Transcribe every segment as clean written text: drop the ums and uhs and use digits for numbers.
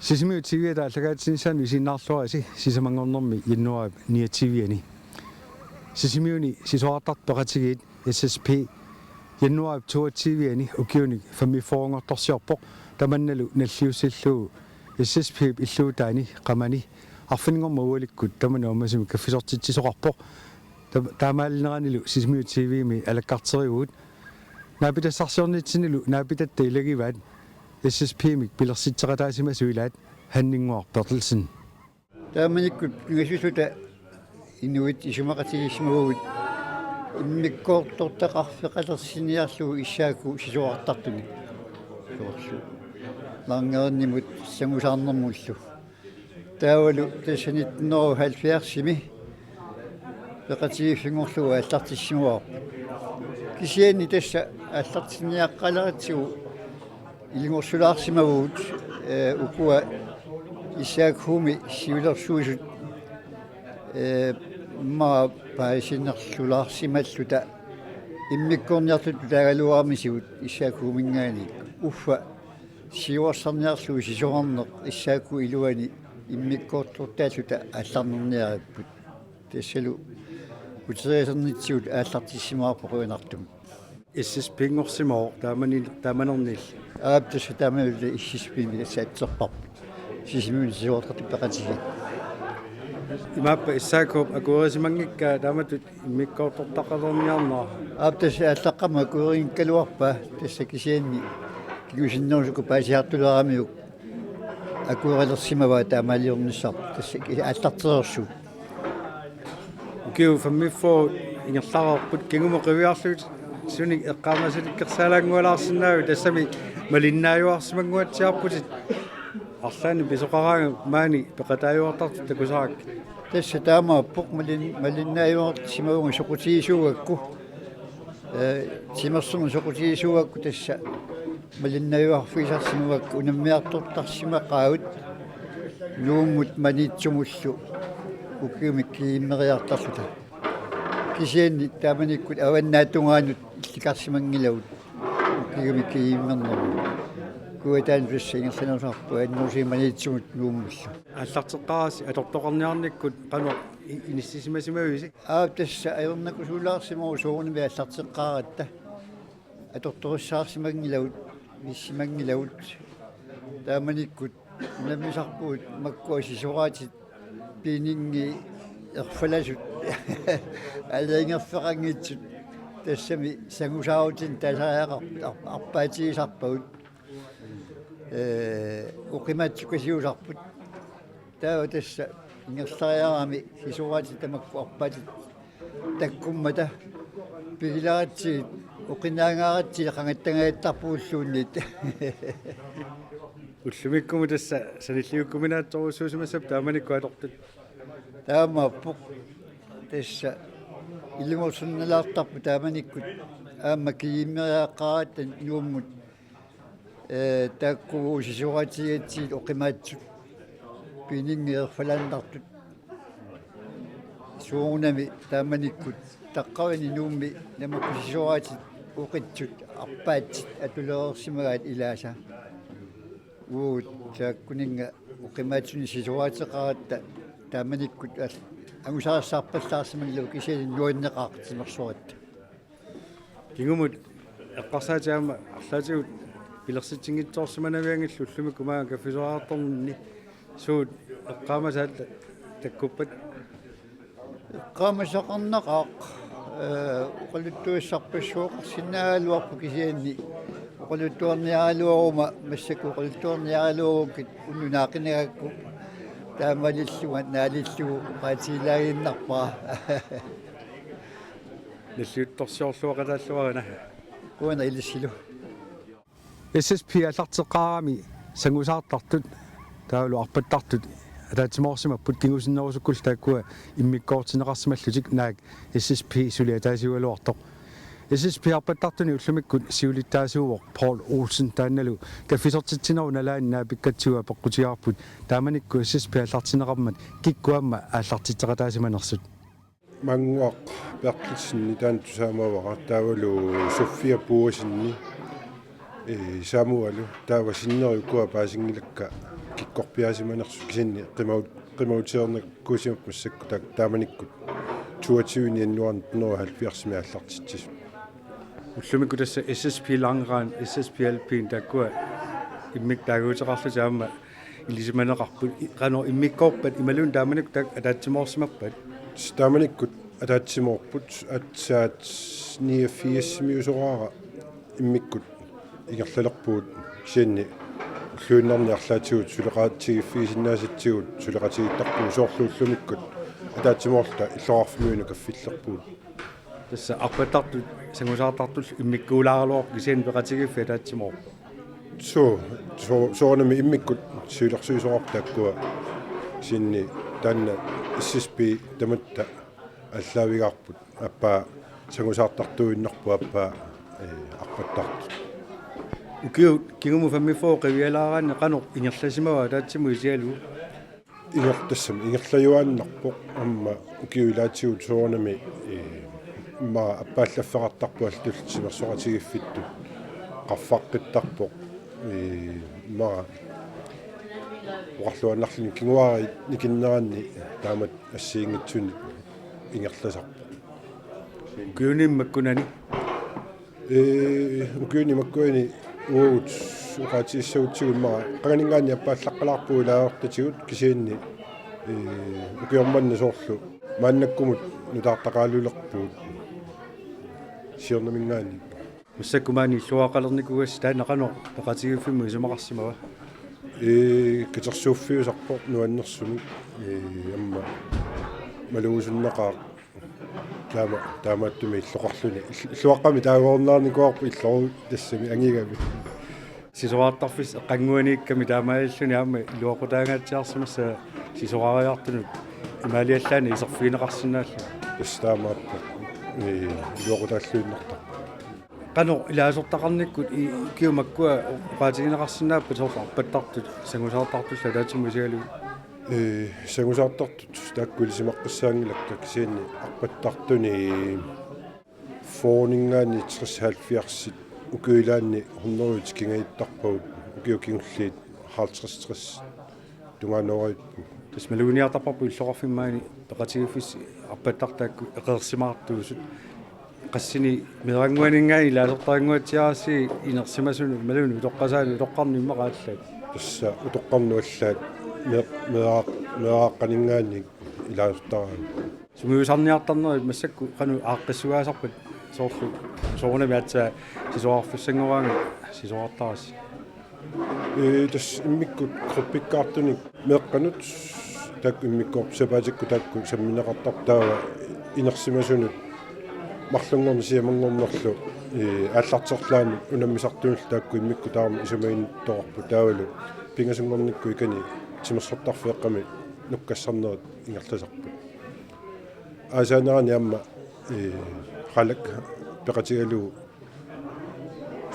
Sisimiu TV da lagaatsinsan visinnaarluasi sisamangornermi jinnuarip nia TV-ani. Sisimiuni sisoartarpeqatigiit SSP jinnuarip tua TV-ani ukiuni fammifoongortorsiorpoq tamannalu nalliusilluu SSP illuutaani qamani arfinngorma ualikkut tamana umasimi kaffisortitsisoqarpoq taamaallineranilu Sisimiu TV-mi alakkarteriugut naapitassarsiornitsinilu naapitatta ilagivaat SSP-mik pilersitseqataasimassuilaat hanninguarpertelsen taamanikkut ngasusuta inuit isumaqatigismagugut immikkoortortaqarfeqalerсиниарлугу иссааку сисуартартуни соорсу лангернимут сангусаарнэрмуллу таавалу тассанитнеру 70-ми пеқатигиффингорлугу аллартиссимуар кисиани тасса аллартинниаққалератсигу илингорсулаарсимагуут укуа исаакхуми сиулерсуисут ма паисиннерлулаарсималлута иммиккорниартут таагалуармисигут исаакхумингаани уффа сиуарсарниарлуи сисоорнеқ исаакку илуани иммиккооттортааллута алларнерниариппут тассалу утериасернитсигут ааллартиссимаарпоқуинартум SSP-ngorsimao taamanernill аптас таамаулла иссиспими тассаатсерпар сисимуни сиуартартиппеқатиги имааппа иссаакуп акуерисимангикка тааматут иммиккооттортақалерниарнаа аптас ааллаққама акуеринккалуарпа тассакисианни килусиннерусуку паасиартулерамиук акуерилерсимава таамаалиорниссар тассаки ааллартерерсу укиу фаммиффоо ингерлаарпут кигумеқивиарлуут суник эққаамасиликкерсаалаангуалаарсинааву тассами малиннааюарсимангуатсиарпутит арлаани писоқараага маани пеқатааюартарту такусаак тасса таамааппоқ малиннааюартсимагунгу соқутигисуугакку симерсерну соқутигисуугакку тасса малиннааюарфисарсимагакку унаммиартортарсимақаагут нууммут манитсумуллу укиумик кииммериартарлута кисианни тааманиккут аваннаатунгаанут илликарсимангилавут укиумик кииммернеру куатаан фиссингерланерсарпу аннуусиманитсумут нууммуллу аллартеққараси аторторнеарниккут қано иниссисимасимависи тасса аернакусуулаарсимагу сууними аллартеққаратта аторторуссаарсимангилавут виссимангилавут тааманиккут намисарпуут маккуасисораатит пининги ерфаласут алингерфеқангитсут тассами сангусааутин тасааеқар арпаатигисарпагут уқимаатсукасиусарпут таава тасса ингерлариарами сисораати тамакку арпаатит таккуммата пигиларатсигит уқинаагааратсили қангаттангааттарпууллуунниит уллумиккуму тасса саниллиуккуминаатторуссуусимассап тааманикку атортут таамааппоқ тасса илингорсунналаартарпу тааманиккут аама кииммериаққарааттан нууммут тааккугу сисуратигатсиит оқимаатсут пинингиерфалааннартут суунами тааманиккут таққавани нуумми намакку сисуратит уқитсут арпаатсит атулеерсимагаат илааса уут тааккунинга оқимаатсуни сисуратеқаратта тааманиккут агусаассаарпаллаарсималлу кисиани нуаннеқаартимерсуат кигумут эққарсаатиама арлаатигут пилерситсингитсоорсиманавиангиллу уллумикку маага каффисораарторнни суут эққаамасаалла таккуппат эққаамасақарнеқаақ оқалуттуиссарпассуоқарсинаалуарпу кисианни оқалуттуарниаралуарума массаку оқалуттуарниаралуарукит уннунаақинагакку таамалиллуга наалиллугу qaatiilaaginnarpaa наллиутторсиорлуақалааллуарина куана илиссилу SSP аллартеққарами сангусаартартут таалу арпаттартут атаатимоорсимаппут кигусиннерусуккул тааккуа иммиккоортинеқарсималлутик наак SSP сулиатаасиуалуартоқ SSP арпаттартуни уллумиккут сиулиттаасууоқ Paul Olsen таанналу каффисортитсинеру налааннаа пиккатсуа пеққутиарпут тааманикку SSP аллартинеқармат киккуамма ааллартитсеқатаасиманерсут мангуақ пеққитсинни таан тусаамавара таавалу София Буусинни самуалу таава синнерикуа паасингилакка киккорпиасиманерсу кисинни qimauteernak массакку тааманиккут туатиунианнуарн тнерахал фиарсими аллартитсис уллумикку тасса SSP ланграан SSPLP таккуа иммик таагуутеқарлу таама илисиманеқарпут қано иммиккорпат ималун тааманик так атаатсимоорсимаппат тааманиккут атаатсимоорпут атсаат 89-миусораара иммиккут ингерлалерпуут кисианни уллуиннарни арлаатигут сулеқаатсигиффигисиннаасатсигут сулеқатигиттарпуу соорлууллумиккут атаатсимоорта иллоқарфимиуна каффиллерпуут тасса арпаттарту сангусаартартул иммиккуулааралуор кисиан пеқатигиффи атаатсимоор соонами иммиккут суулерсуисоортааккуа синни таанна SSP таматта аллаавигаарпут аппаа сангусаартартуиннарпу аппаа арпаттарту укиу кингуму фаммифоо қивиалаараанне қано ингерласимава таатсиму исиалу ингертассам ингерлаюааннарпоқ амма укиулаатигут соонами ма аппааллаффеқартарпу алтуллисимерсоратигиффитту qaffaqqittарпоқ ма уарлуаннарлини кингуари никиннеранни таамат ассиингитсуни ингерласарпу укиуниммаккунани укиунимаккуани уут уqaatiissautsigunmaa qaganingaanni appaallaqqilaarpuu ilaaortatigut kisiinni ukiormanni soorlu maannakkumut nutaartaqaalulerpuut siornamingaanni массаккумаани иллуақалерникугас таанақано пеқатигиффимму исумақарсимава китерсууффиусарпоқ нуаннерсуми амма малуусуннақаа таамааттуми иллоқарлуни иллуаққами таагоорнаарникуарпу иллору тассами ангигами сисораартарфис эққангуаниикками таамааллуни аама илуақутаагаатсиарсимасса сисорариартунут имаалиаллаани исерфиинеқарсинаалла таамааппа илуақутааллуиннартар qano ilaasортақарниккут киумаккуа уqaатигинеқарсинааппа соорла арпаттартут сангусаартартулла таатсиму сиалу сангусаартартут тааккулисимаққиссаангилакка кисианни арпаттартуни фоонингаани 60-70 укуилаанни хорнеруут кингаиттарпагут укиукингуллиит 50-60 тунгаанериппу тасмалуниартарпарпу иллоқарфиммаани пеқатигиффис арпаттартаакку эқерсимаартуусут qassini mirangуанингаа илаасертаангуатсиараси инерсимасуну малуни утоққасаани утоққарни иммақааллаат тасса утоққарнуаллаат меааққанингаани илаасертараа сумиусарниартарнери массакку қану ааққиссугаасарпат соорлу соорнамиатсаа сисоарфиссангораанга сисоартарас тас иммиккут группиккаартуник меэққанут так иммиккорп сапаатикку таакку самминеқартартаава инерсимасунут марлунгорни сиамангорнерлу ааллартерлаани унаммисартуунл таакку иммикку таама исумаин тоорпу таавалу пингасунгорникку икани тимерсортарфеэққами нуккассарнерит ингерласарпу аасаанерани амма халак пеқатигалу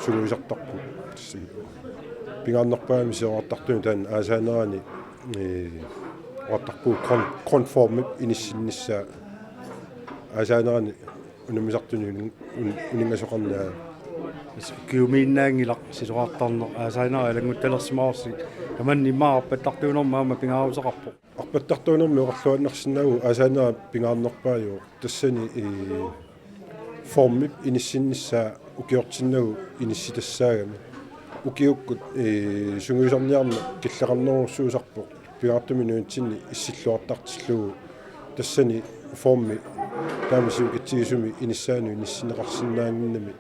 сулуисартарпу пингаарнерпаами сиоартартуни таан аасаанерани оттарпу конформ иниссиннissaa аасаанерани унамисартуни унингасоқарнаа киумииннаангила сисоартарнер аасаанера алангутталерсимаарси таманни иммаарпаттартуунэрмаама пингаарусеқарпо арпаттартуунэрми оқарлуаннерсинаагу аасаанера пингаарнерпаажу тассани формип иниссиннissaa укиортиннагу инисситассаагами укиуккут сунгуисарниарна киллеқарнерусуусарпо пигаартуми нуутсинни иссиллуартартиллугу тассани форми таамисиукитсигисуми иниссаану иниссинеқарсинаангиннами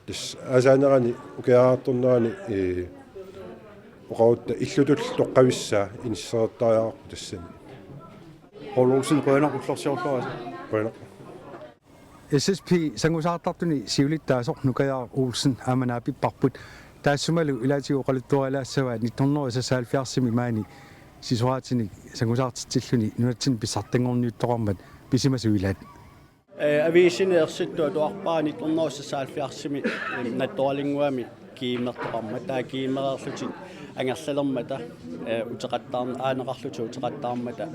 тас аасаанерани укиаартурнерани оқаутта иллутул тоққависсаа иниссеэртариаарпу тассани холуусин қуанақуллерсиорлуаса қуанақ SSP сангусаартартуни сиулиттаасор нукаяар уулсин ааманаапиппарпут таассумалу илаатигу оқалуттуалаассава 1970 маани сисуаатини сангусаартитсиллуни нуатсин писсартангорниуттоқармат писимасуилаат авиисинеерситтуа туарпаани 1970 натторалингуами киимертоқарма таа киимереерлутик ангерлалермата утеқаттаарна аанеқарлути утеқаттаармата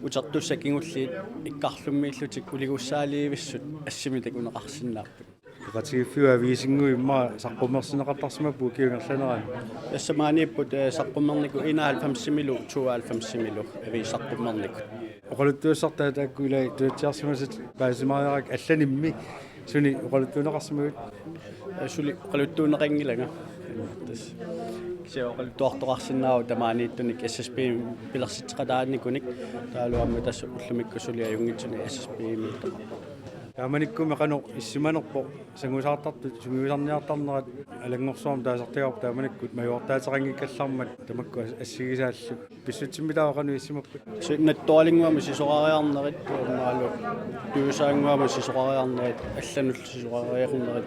утертуссакингуллиит иккарлуммииллутик улигуссаалиивиссут ассимитак унеқарсинааппут qatigiffua viisingui imma saqqummersineqartarsimapu kiungerlaneraan Yassamaaniipput saqqummerniku 91 milu 92 milu aviisaqqummernikut oqaluttuussartaa taakku ilai tuutsiarsimasat paasimaariarak allanimmi suni oqaluttuuneqarsimagut suli qaluttuuneqangilanga tas se oqaluttuartoqarsinnaaru tamaaniittunik SSP pilersitteqataanikunik taaluamma tas ullumikku suli ajungitsuni SSP miittoq тааманиккуми қано иссиманерпо сангусаартарту сунгуисарниартарнерат алангорсуарм таасартигарп тааманиккут маюортаатеқангиккаллармат тамакку ассигисааллу писсутсиммитаа қану иссимаппут наттуалингуама сисоқариарнерит маалу туусаангуама сисоқариарнерит аллануллу сисоқариарнерит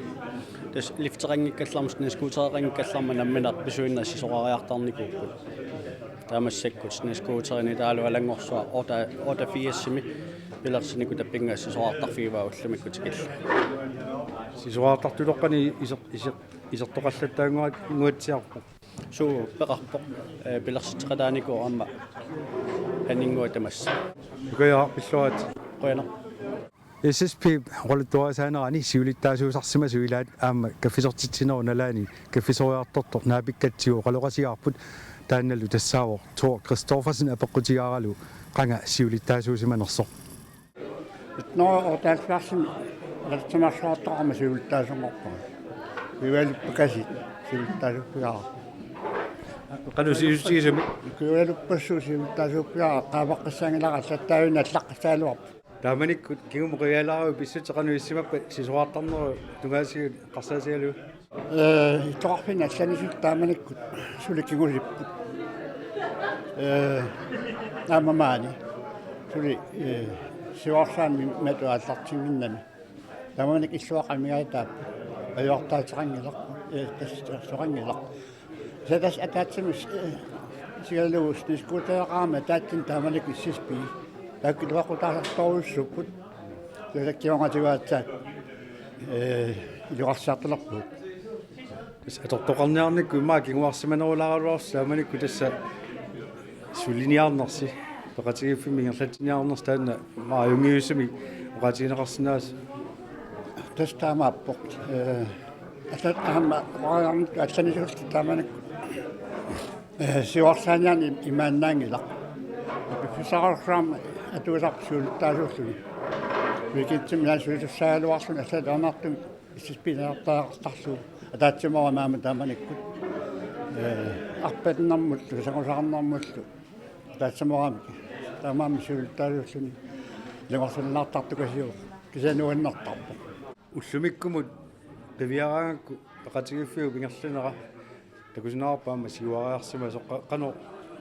тас лифтерангиккаллармус нискуутереқангиккалларма намминар писуинна сисоқариартарникууппут таамассаккут нискуутерини таалу алангорсуа ота фиассими пилерсинику таппинга сисоартарфигиваа уллумиккутикилла сисоаартартулоққани исертоқаллаттаангуат ингуатсиарпо суу пеқарпо пилерситеқатаанику амма анингуа тамасса укаяа пиллуат қояна SSP ролуттуасаанерани сиулиттаасуусарсима суилаат аама каффисортитсинеру налаани каффисориарторто наапиккатсиу қалоқасиарпут таанналу тассаавор Тор Кристоферсен апеққутиааралу қанга сиулиттаасуусиманерсо отаалфарсими латсамарсуартоқарма сиулиттаасунгорпаа вивалуппакасит сиулиттаасуппигаа қану сиусигисами куалуппассуу сиулиттаасуппигаа qaavaqқассаангилара саттаавина аллаққассаалуарп тааманиккут кигумуқиалаару писсутеқану иссимаппа сисоартарнеру тугаасигут қарсаасигалу итоқарфина алланисут тааманиккут суликкигулиппут наамамаани сули сиорсаанми матуааллартиминнами таманик иллуақамигаитааппу аюартаатеқангиларпу тассоқангилар садас атаатсимис сигалуус нискутеақаама тааттин тааманик иссиспи таккилуақутаасарторуссуппут таккионгативаатсаат илуарсаарталерпут тас атортоқарниарникку имаа кигуарсиманерулааруарс тааманикку тасса суллиниарнерси пеқатигиффими ингерлатиниарнерс таанна мааюнгиуссами оqatiинеқарсинаас тастаамааппоқ атат аама ваамт атсанисулт тааманикку сиорсааниани имааннаангила пифисаарсаам атуусарсуултаасууллуни викитсим наасуусаалуарлун ассалаанартум иссиспинеартаақартарлу атаатсимава маама тааманикку арпатнармуллу сагусаарнармуллу таатсимаваами таамаами суултаасууллуни лагорсаллаартартукасиу кисануаннартарпо уллумиккумут qivиараангакку пеқатигиффиу пингерлинера такусинаарпаама сигуариарсима соққано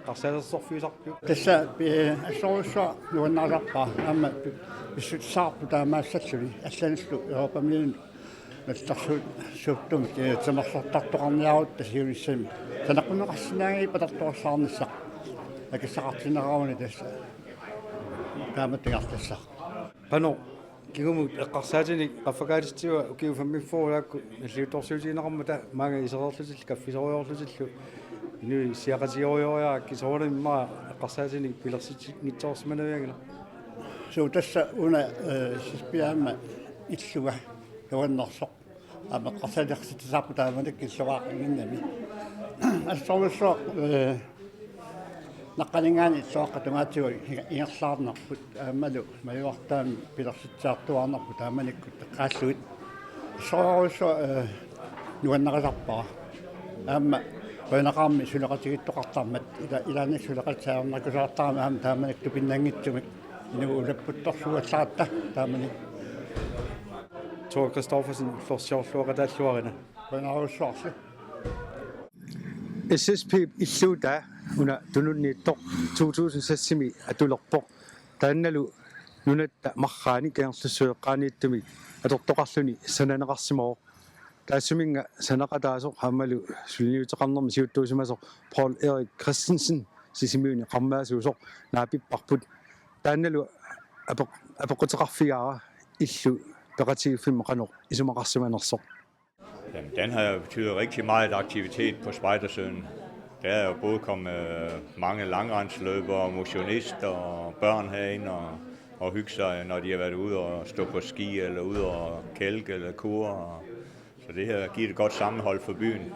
қарсаалерсорфиусарпиу тасса ассоруссуа нуаннаасарпаа аама писсутсаарпу таамаассаллуни аллануллу европамилин наттарсуут суuttumi тамарсортартоқарниарут тасиулиссами санаққунеқарсинааги патарторсаарниссақ акиссақартинерауни тасса тааматтигаартассақ qano кигумут эққарсаатини qaffakaatistиуа укиу фаммиффоолаакку наллиуторсуутиинеқарма та маага исерерлутил каффисориорлутиллу инуи сиақатиориориаа кисоорнимма эққарсаатини пилерситигнитсоорсиманавиангила суу тасса уна сиспиаама иллуга юаннерсоқ аама қарсаалерситисаарпу тааманик иллугаақингиннами ассоруссоо наққалингаани иллуаққатунгаатигу ингерлаарнерпут аамалу маюартаами пилерситсаартуарнерпу тааманиккут теққааллуит ассоруссоо нуаннерисарпара аама пойнақарми сулеқатигиттоқартармат илаани сулеқатсаарнакусаартарами аама тааманик тупиннангитсумик инугу улаппуттарсуалларатта тааманик Тор Кристоферсен форсиорлуақатааллуарина пойнаруссуарси SSP иллуутаа уна тунуннииттоқ 2006-ми атулерпоқ таанналу нунатта марраани киерлуссуеққаанииттуми атортоқарлуни сананеқарсимоо таассуминга санақатаасоқ хаамалу сулниутеқарнерми сиуттуусимасоқ Paul Erik Christensen сисимиуни қармаасуусоқ наапиппарпут таанналу апеқутеқарфигаара иллу пеқатигиффимма қано исумақарсиманерсоқ. Jamen, den har betydet rigtig meget aktivitet på Spejdersøen. Der er jo både kommet mange langrendsløbere, motionister og børn herinde og hygge sig, når de har været ude og stå på ski, eller ude og kælke, eller kure. Så det her giver et godt sammenhold for byen.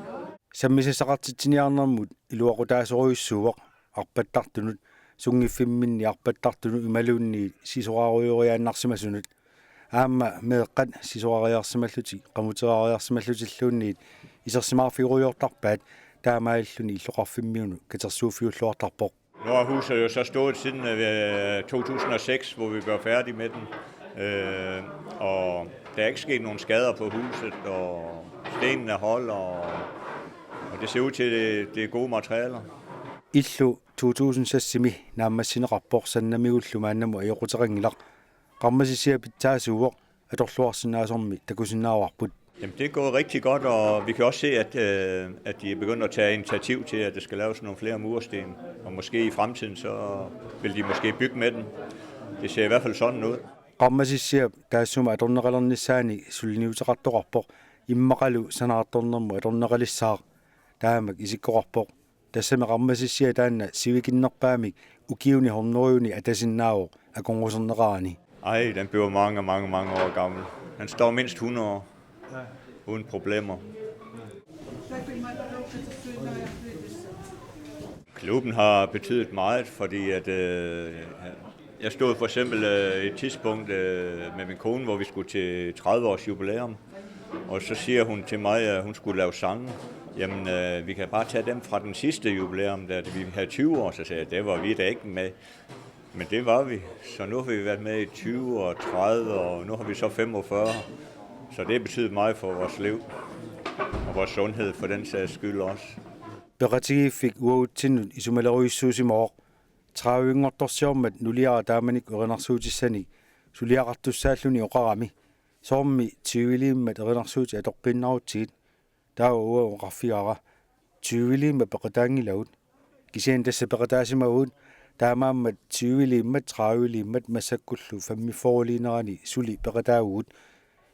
Sammisaqartitiniarnermut iluaqutaasuruissuuq arpattartunut sungifimminni arpattartunut imaluunni sisoraruйориааннарсимасунут аама меэккат сисорариарсималлути qamuteraariarsimallutiilluunniit isерсимаарфигуриортарпаат таамааллуни иллоqarfimmiunu katersuufiulluartarpoq. Nu har huset jo så stået siden 2006, hvor vi gør færdig med den. Og der er ikke sket nogen skader på huset, og stenene holder, og det ser ud til, at det er gode materialer. Illu 2006 naammassinеqarpoq sannamigullumaannamu ajoquteringlaq qarmasisia pittaasuuq atorluarsinaasormi takusinnaauarput. Jamen, det går rigtig godt, og vi kan også se, at de er begyndt at tage initiativ til, at der skal laves nogle flere mursten. Og måske i fremtiden, så vil de måske bygge med den. Det ser i hvert fald sådan ud. Qarmasisia taassuma atorneqalernissaani sulniuteqartoqarpoq immaqalu sanaartornermu atorneqalissaaq taamak isikkoqarpoq tassame qarmasisia taanna sivikinnerpaamik ukiuni hornoriuni atasinnaavo akonguserneqaani. Ej, den bliver mange år gammel. Den står mindst 100 år. Ja. Uden problemer. Klubben har betydet meget, fordi at jeg stod for eksempel et tidspunkt med min kone, hvor vi skulle til 30 års jubilæum, og så siger hun til mig, at hun skulle lave sange. Jamen, vi kan bare tage dem fra den sidste jubilæum, da vi havde 20 år, så sagde jeg, det var vi da ikke med. Men det var vi, så nu har vi været med i 20 og 30, og nu har vi så 45. Så det betyder meget for vores liv og vores sundhed for den sags skyld også. Beretigi fik uautsinut isumalaruissuusimooq traavingortorsiormat nuliara taamanik erinarsuutissani suliaqartussaalluni oqarami soormi tiuiliimmat erinarsuuti atoqqinnarutsigit taawa uaqarfiara tiuiliimma peqataangilagut kisian tassa peqataasimagut taamaammat tiuiliimmat traaviliimmat massakkullu fammiforliinerani suli peqataagugut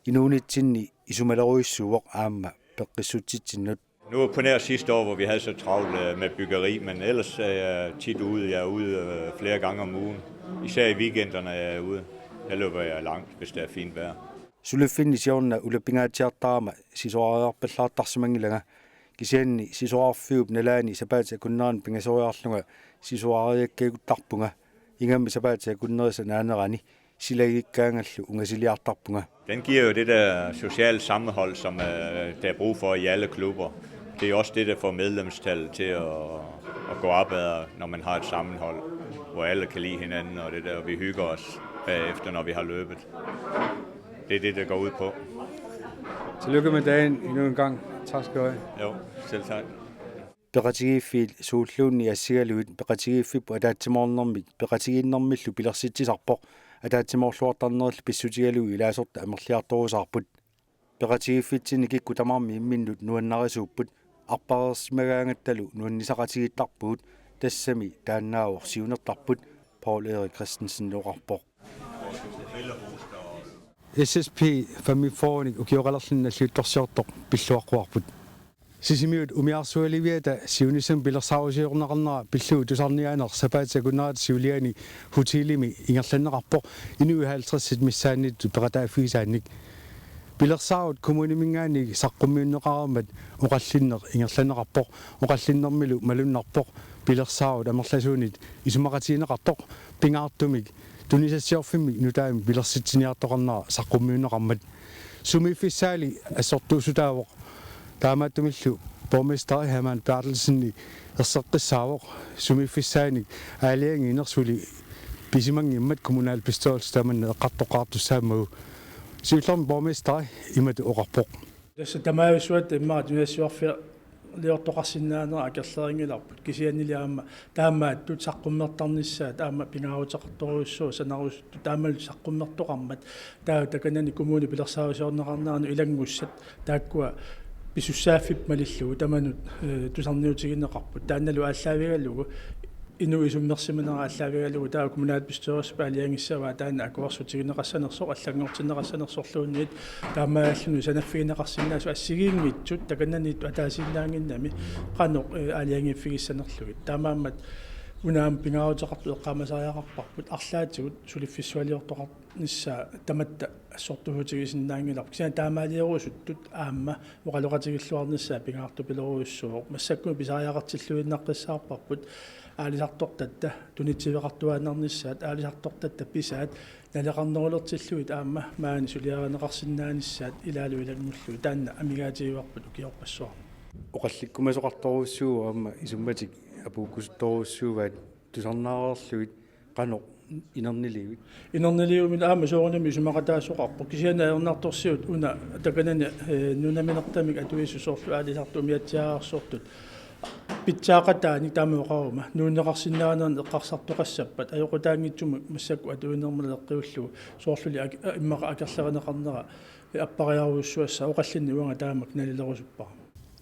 inuunitsinni isumalaruissuuq aamma peqqissutitsinut. Nu på nær sidste år, hvor vi havde så travlt med byggeri, men ellers er jeg tit ude. Jeg er ude flere gange om ugen. Især i weekenderne er jeg ude. Der løber jeg langt, hvis det er fint vejr. Sulefinnisjorna ulapingaatiartaama sisuariarpallaartarsimangilanga kisianni sisuarfiup nalaani sapaata kunnaan pingasoriarlunga sisuariakkeeguttarpunga ingammi sapaata kunnerisa naanerani silagikkaangallu ungasiliartarpunga. Den giver jo det der sociale sammenhold, som der er brug for i alle klubber. Det er også det, der får medlemstallet til at gå opad, når man har et sammenhold, hvor alle kan lide hinanden, og det der, vi hygger os bagefter, når vi har løbet. Det er det, der går ud på. Tillykke med dagen endnu en gang. Tak skal du have. Jo, selv tak. Beqatigiffiil suulluunni assigaluit beqatigiffipu ataatsimornermik beqatiginnermillu pilersitsisarpoq ataatsimorluartarneril pissutigalu ilaasorta amerliartorusaarput beqatigiffitsini kikku tamarmi imminnut nuannarisuupput arpareersimagaangattalu nuannisaqatigittarpuut tassami taannaavor siunertarput Paul Erik Christensen luqarpoq SSP fammifornik ukiorallerlinnalluuttorsiortoq pilluaqquarput sisimiut umiarsualiviata siunisam pilersaarusiorneqarnera pillu tusarniaaner sapaatakunnerat siuliani hutilimi ingerlanneqarpoq inu 50 missaannit peqataafiisaannik pilersaarut kommunimingaanni saqqummiunneqaramat uqallinner ingerlanneqarpoq uqallinnermilu malunnarpoq pilersaarut amerlasuunit isumaqatiineqartoq pingaartumik tunisassiorfimmi nutaami pilersitsiniartoqarnera saqqummiunneqarmat sumifissaali assortuusutaavoq taamaattumillu borgmester Herman Bertelsen erseqqissaavoq sumifissaanik aaliangi inersuli pisimangimmat kommunalbestyrelse tamanna eqqartoqaartussaamagu siullermi borgmester imatu oqarpoq tässä tamaavisuat immaat nuassiorfia liortoqarsinnaanera akerleringilarput kisianniliaamma taammaаттут saqqummertarnissaa taamma pingaaruteqartoruussuu sanarusuttu taammal saqqummertoqarmat taa takanani kommuni pilersaarusiorneqarnaarnu ilangussat taakkua pisussaafip malillugu tamanut tusarniutiginneqarput taannalu aalлaaviгаллугу ину исуммерсиманера aalлaaviгаллугу таа kommunalbestyrelse paaliangissavaa taanna akuarsutiginneqaссанерсо аллангортиннеқассанерсорлуунниит таамааллуну санаффигинеқарсинаасу ассигиингитсут таканнаниит атаасиннаангиннами қано аалиангиффигиссанерлугит таамааммат unaam pingautaqartu eqqamasariaqarparput arlaatigut suliffiссуалиортоқарнissaa таматта ассортугутигисиннаангилар кисаа таамаалиеруусуттут аама оқалоқатигиллуарнissaa пингаарту пилеруйуссуоқ массакку писариақатсиллуиннаққиссаарпарпут аалисартортатта тунитсивеқартуааннарнissaат аалисартортатта писаат налеқарнерулертиллуит аама маани сулиаранеқарсиннаанissaат илаалу илагмуллу таанна амигаатигуарпут укиорпассуар оқалликкумасоқарторуссуу аама исумматик апууккусторуссууваат тусарнаареерлуит каноқ инерниливит инернилиумил аама соорнами сумақатаассоқарпо кисиана ернарторсиут уна таканани нунаминертамик атуиссусоорлу аалисарту миатсиаарсуортут питсаақатаани таамеоқарума нуунеқарсиннаанерн эққарсартоқассаппат аёқутаангитсуму массакку атуинермала эққиуллугу соорлули иммақа акерлеринеқарнера аппариаруйуссуасса оқаллинни уанга таамак налилерусуппара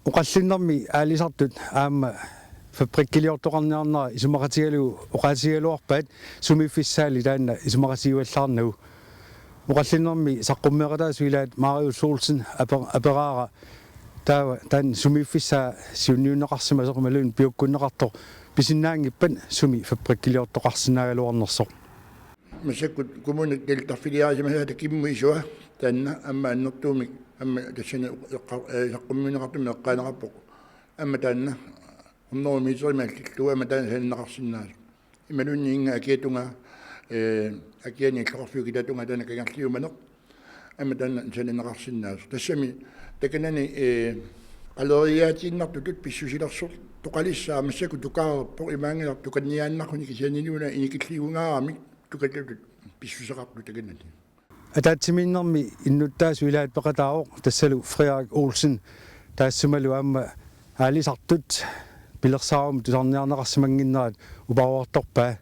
оқаллиннэрми аалисартут аама фабриккилиортоқарниарнера исумақатигалу оқаатигалуарпаат сумиффиссаали таанна исумақатигуаллаарнагу оқаллиннэрми саққуммеқатаасу илаат Мариус Солсен апераара таан сумиффисsaa сиунниунеқарсимасеқумалуун пиуккуннеқартор писиннаангиппан суми фабриккилиортоқарсинаагалуарнерсо масаккут коммуник делтарфилиаасимасаата киммуисуа таанна амма аннертуумик амма тассана саққумминеқартуми эққаанеқарпоқ амма таанна оннормисоримааллуа амма таана саннеқарсиннаас ималунни инга акиатунга акиани клорфиукитатунга таана кагарлиуманеқ амма таана саннеқарсиннаас тассами таканани алориаатиннартутут писсусилерсор тоқалиссаа массаку тукаарпо имаангилар туканниааннархуни кисианинуна иникиллиунгаарами тукатутут писсусеқарту таканани атаатсиминнэрми иннуттаасу илаат пеқатааоқ тассалу Фриарик Олсен таассумалу аама аалисартут пилерсаарум тусарниарнеқарсимангиннерат упауарторпаа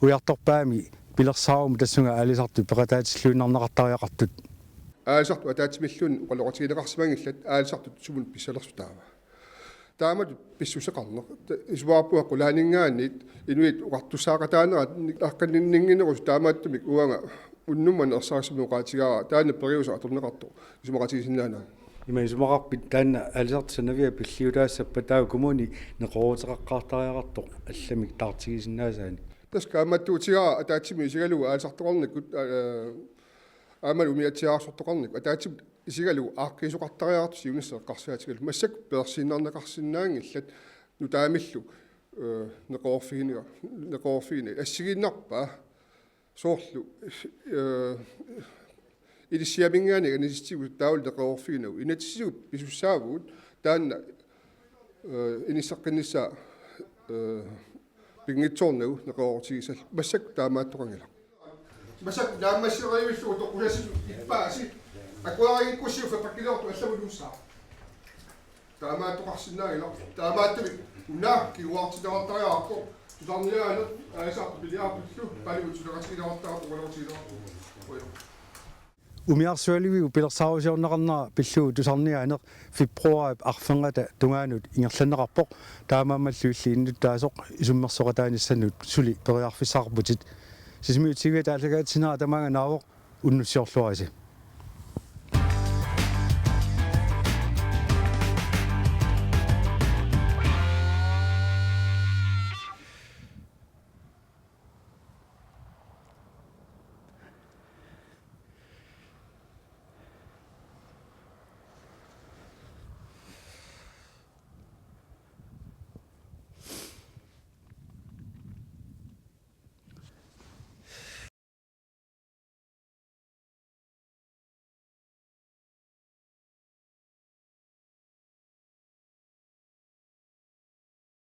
уярторпаами пилерсаарум тассунга аалисартут пеқатаатиллуиннарнеқартариақартут аалисарту атаатимиллуун уқалоқатигинеқарсимангиллат аалисартут сумун писсалерсу таава таамат писсусеқарнеқ исуарпуа қулаанингаанит инуит уқартуссаақатаанерат аққанниннингинерус таамааттумик уанга уннумман ерсаарсимуқаатигаа таана периуса аторнеқарту исумақатигисиннаанаа има исумақарпит таана аалисарт санавиа пиллиутаассаппа таа коммуни неқоруутеқаққартариақартоқ алламик таартигисиннаасаани таскааматтуутигаа атаатсими исигалуга аалисарторнаккут аамал умиатсиаарсортоқарник атаатсим исигалу аақкисоқартариаарту сиунissеққарсиатигалу массак персиннарнеқарсинаангиллат нутаамиллу неқорфигини ассигиннарпаа соорлу илиссиамингаани анисистигу таул неқорфигинау инатсигут писуссаавут таанна инисаққиннисса пингитсоорнагу неқорортигисал массак таамааттоқангила масак даамассериуссуу тоқуласу иппааси акуаригиккуссиу фапаккилоорту алламулуссаа таамааттоқарсинаагила таамааттами уна киуартинеқартариаарпо тусарниаанер аасаарту пилиаарпуллу палигут сулеқатигилаартаарту уалортигилаарту умиарсуаливиу пилерсаарусиорнеқарнера пиллуу тусарниаанеқ фиппроап арфенгата тунгаанут ингерланеқарпоқ таамаамаллуилли иннуттаасоқ исуммерсоқатааниссанут сули периарфиссаарпутит сисмиутсигуа тааллагаатсинаа тамаanga наавоқ уннуссиорлуариси